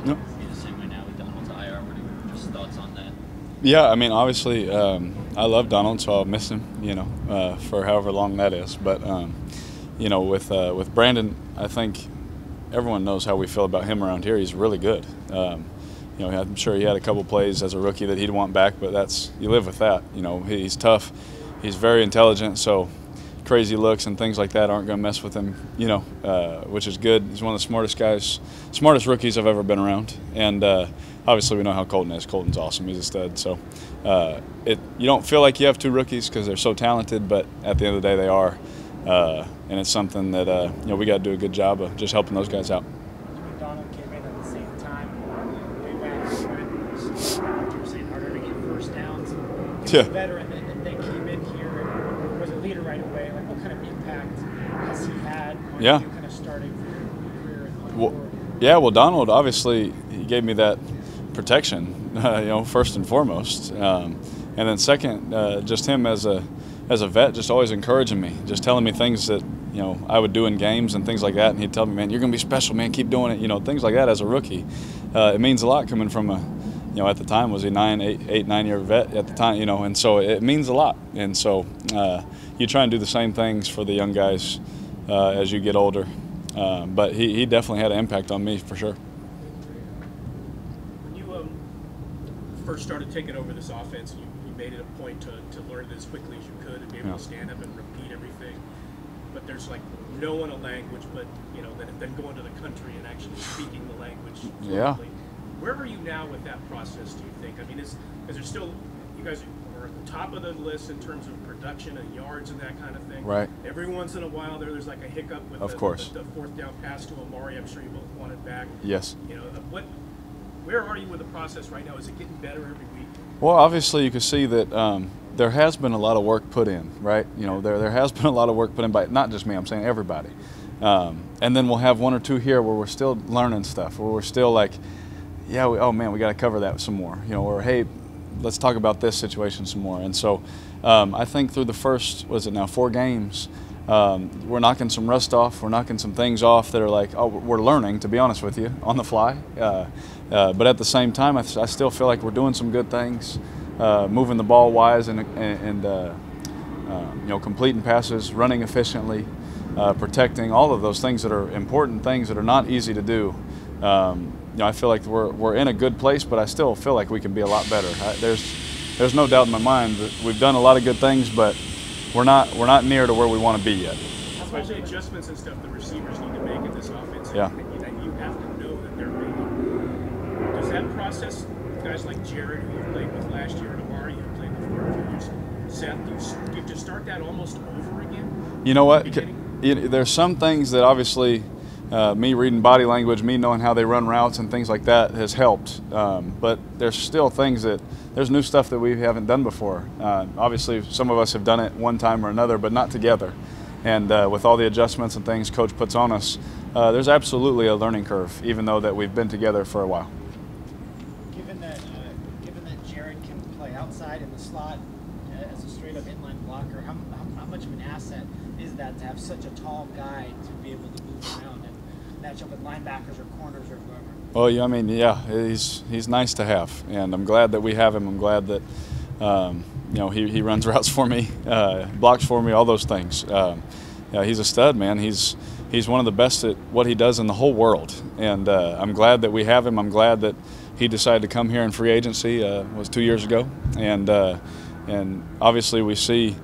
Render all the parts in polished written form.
Yep. Be the same way now with Donald's IR. What are your just thoughts on that? Yeah, I mean, obviously, I love Donald, so I'll miss him, for however long that is. But, with Brandon, I think everyone knows how we feel about him around here. He's really good. I'm sure he had a couple plays as a rookie that he'd want back, but you live with that. He's tough. He's very intelligent, so crazy looks and things like that aren't going to mess with him, which is good. He's one of the smartest rookies I've ever been around. And obviously we know how Colton is. Colton's awesome. He's a stud. So you don't feel like you have two rookies because they're so talented, but at the end of the day they are. And it's something that we got to do a good job of just helping those guys out. When Donald came in at the same time, way back when you were saying harder to get first downs. He was a veteran that came in here and was a leader right away. Like, what kind of impact has he had on you kind of starting your career in the world? Yeah, well, Donald, obviously, he gave me that protection, first and foremost. And then second, just him as a vet, just always encouraging me, just telling me things that, I would do in games and things like that. And he'd tell me, man, you're going to be special, man, keep doing it, things like that as a rookie. It means a lot coming from at the time was a 9-year vet at the time, and so it means a lot. And so you try and do the same things for the young guys as you get older. But he definitely had an impact on me for sure. When you first started taking over this offense, you made it a point to learn it as quickly as you could and be able to stand up and repeat everything. But there's like no one a language, but then going to the country and actually speaking the language fluently. Yeah. Where are you now with that process, do you think? I mean, is there still, you guys are at the top of the list in terms of production and yards and that kind of thing? Right. Every once in a while there's like a hiccup with of course. The fourth down pass to Amari. I'm sure you both want it back. Yes. Where are you with the process right now? Is it getting better every week? Well, obviously you can see that there has been a lot of work put in, right? There has been a lot of work put in by not just me, I'm saying everybody. And then we'll have one or two here where we're still learning stuff, where we're still like, yeah, oh man, we got to cover that some more, or hey, let's talk about this situation some more. And so I think through the first, 4 games, we're knocking some rust off, we're knocking some things off that are like, oh, we're learning, to be honest with you, on the fly. But at the same time, I still feel like we're doing some good things, moving the ball wise and completing passes, running efficiently, protecting, all of those things that are important things that are not easy to do. I feel like we're in a good place, but I still feel like we can be a lot better. There's no doubt in my mind that we've done a lot of good things, but we're not near to where we want to be yet. Especially adjustments and stuff the receivers need to make in this offense. Yeah. And you have to know that they're making. Does that process, guys like Jared, who you played with last year, and Amari, who played before a few years, Seth, do you have to start that almost over again? You know what? There's some things that obviously me reading body language, me knowing how they run routes and things like that has helped. But there's still things there's new stuff that we haven't done before. Obviously, some of us have done it one time or another, but not together. And with all the adjustments and things Coach puts on us, there's absolutely a learning curve, even though that we've been together for a while. Given that Jared can play outside in the slot as a straight-up inline blocker, how much of an asset is that to have such a tall guy to be able to move around and match up with linebackers or corners or whoever? Well, yeah, I mean, yeah, he's nice to have, and I'm glad that we have him. I'm glad that he runs routes for me, blocks for me, all those things. Yeah, he's a stud, man. He's one of the best at what he does in the whole world, and I'm glad that we have him. I'm glad that he decided to come here in free agency. Was 2 years ago, and obviously we see,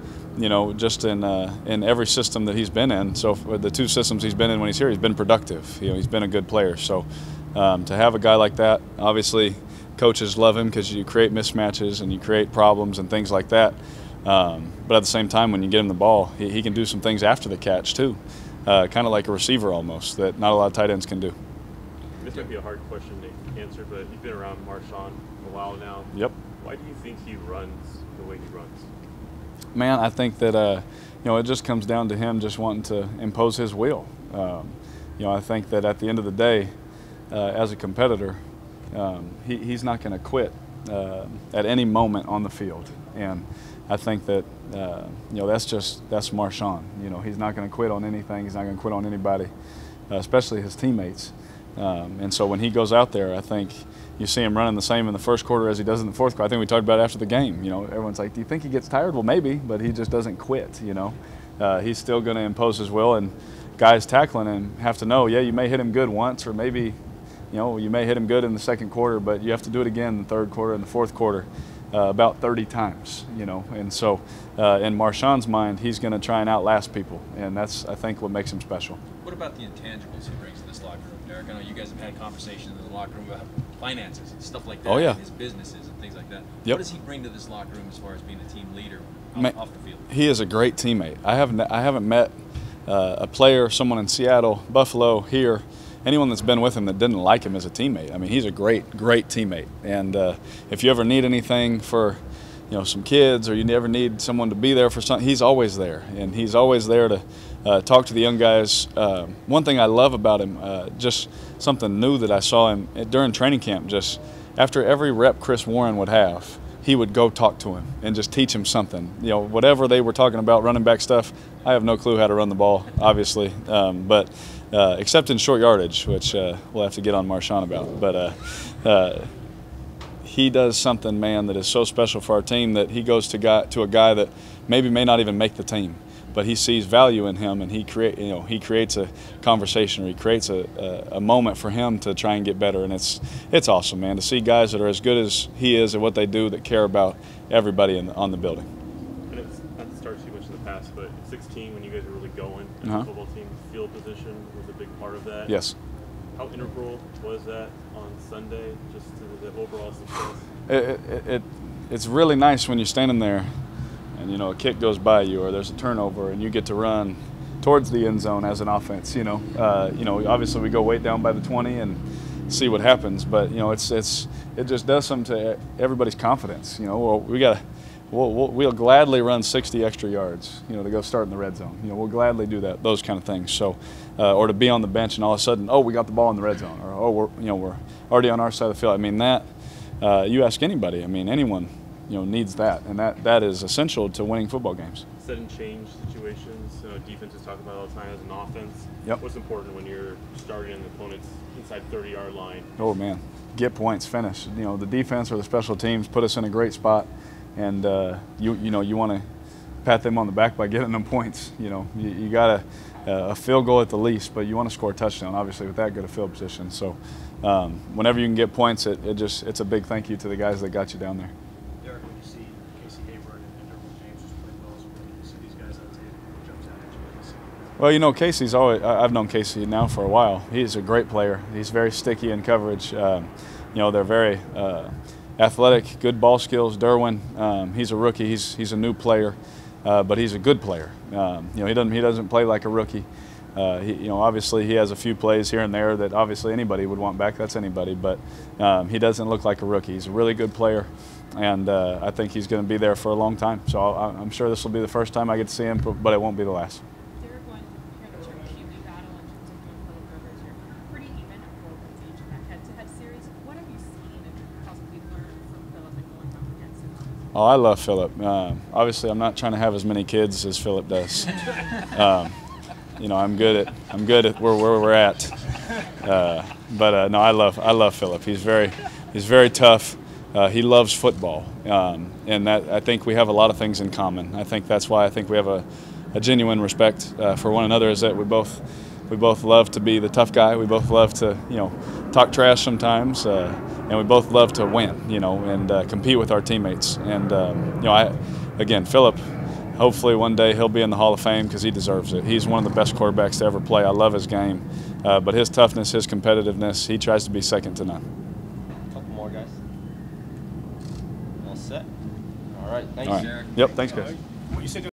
just in every system that he's been in. So the 2 systems he's been in when he's here, he's been productive. He's been a good player. So to have a guy like that, obviously coaches love him because you create mismatches and you create problems and things like that. But at the same time, when you get him the ball, he can do some things after the catch too, kind of like a receiver almost, that not a lot of tight ends can do. This might be a hard question to answer, but you've been around Marshawn a while now. Yep. Why do you think he runs the way he runs? Man, I think that it just comes down to him just wanting to impose his will. I think that at the end of the day, as a competitor, he's not going to quit at any moment on the field, and I think that that's Marshawn. He's not going to quit on anything. He's not going to quit on anybody, especially his teammates. And so when he goes out there, I think you see him running the same in the first quarter as he does in the fourth quarter. I think we talked about it after the game. You know, everyone's like, do you think he gets tired? Well, maybe, but he just doesn't quit, you know. He's still going to impose his will, and guys tackling him have to know, yeah, you may hit him good once, or maybe, you know, you may hit him good in the second quarter, but you have to do it again in the third quarter and the fourth quarter about 30 times, you know. And so in Marshawn's mind, he's going to try and outlast people, and that's, I think, what makes him special. What about the intangibles he brings to this locker room, Derek? I know you guys have had conversations in the locker room about finances and stuff like that, oh, yeah. and his businesses and things like that. Yep. What does he bring to this locker room as far as being a team leader off the field? He is a great teammate. I haven't met a player, someone in Seattle, Buffalo, here, anyone that's been with him that didn't like him as a teammate. I mean, he's a great teammate. And if you ever need anything for, you know, some kids, or you ever need someone to be there for something, he's always there. And he's always there to talk to the young guys. One thing I love about him, just something new that I saw him during training camp, just after every rep Chris Warren would have, he would go talk to him and just teach him something. You know, whatever they were talking about, running back stuff, I have no clue how to run the ball, obviously, but except in short yardage, which we'll have to get on Marshawn about. But he does something, man, that is so special for our team, that he goes to a guy that maybe may not even make the team, but he sees value in him, and he creates a conversation, or he creates a moment for him to try and get better. And it's awesome, man, to see guys that are as good as he is at what they do, that care about everybody on the building. And it's not to start too much in the past, but at 16, when you guys were really going as a football team, field position was a big part of that. Yes. How integral was that on Sunday, just to the overall success? It's really nice when you're standing there and, you know, a kick goes by you, or there's a turnover, and you get to run towards the end zone as an offense. You know, obviously we go way down by the 20 and see what happens, but, you know, it just does something to everybody's confidence. You know, we'll gladly run 60 extra yards, you know, to go start in the red zone. You know, we'll gladly do that, those kind of things. So, or to be on the bench and all of a sudden, oh, we got the ball in the red zone, or oh, we're already on our side of the field. I mean, that you ask anybody, I mean, anyone, you know, needs that, and that is essential to winning football games. Set and change situations, defenses talk about all the time as an offense. Yep. What's important when you're starting an opponent's inside 30-yard line? Oh man, get points, finish. You know, the defense or the special teams put us in a great spot, and you want to pat them on the back by getting them points. You know, you got a field goal at the least, but you want to score a touchdown, obviously, with that good a field position. So whenever you can get points, it's a big thank you to the guys that got you down there. Derek, when you see Casey Hayward and Derwin James just playing balls, when you see these guys on tape, what jumps out at you when you see them? Well, you know, Casey's always, I've known Casey now for a while. He's a great player. He's very sticky in coverage. You know, they're very athletic, good ball skills. Derwin, he's a rookie. He's a new player, but he's a good player. You know, he doesn't play like a rookie. You know, obviously he has a few plays here and there that obviously anybody would want back. That's anybody, but he doesn't look like a rookie. He's a really good player, and I think he's going to be there for a long time. So I'm sure this will be the first time I get to see him, but it won't be the last. Derek, when you're in a QB battle in terms of doing Phillip Rivers, you're pretty even at 4 wins each in that head-to-head series. What have you seen and possibly learned from Phillip and going up against him? Oh, I love Phillip. Obviously, I'm not trying to have as many kids as Phillip does. You know, I'm good at where we're at. But no, I love Phillip. He's very tough. He loves football, and that, I think we have a lot of things in common. I think that's why I think we have a genuine respect for one another. Is that we both love to be the tough guy. We both love to, you know, talk trash sometimes, and we both love to win, you know, and compete with our teammates. And you know, again, Phillip, hopefully one day he'll be in the Hall of Fame because he deserves it. He's one of the best quarterbacks to ever play. I love his game, but his toughness, his competitiveness, he tries to be second to none. Couple more guys. All set. All right. Thanks, All right. Derek. Yep. Thanks, guys. What you said to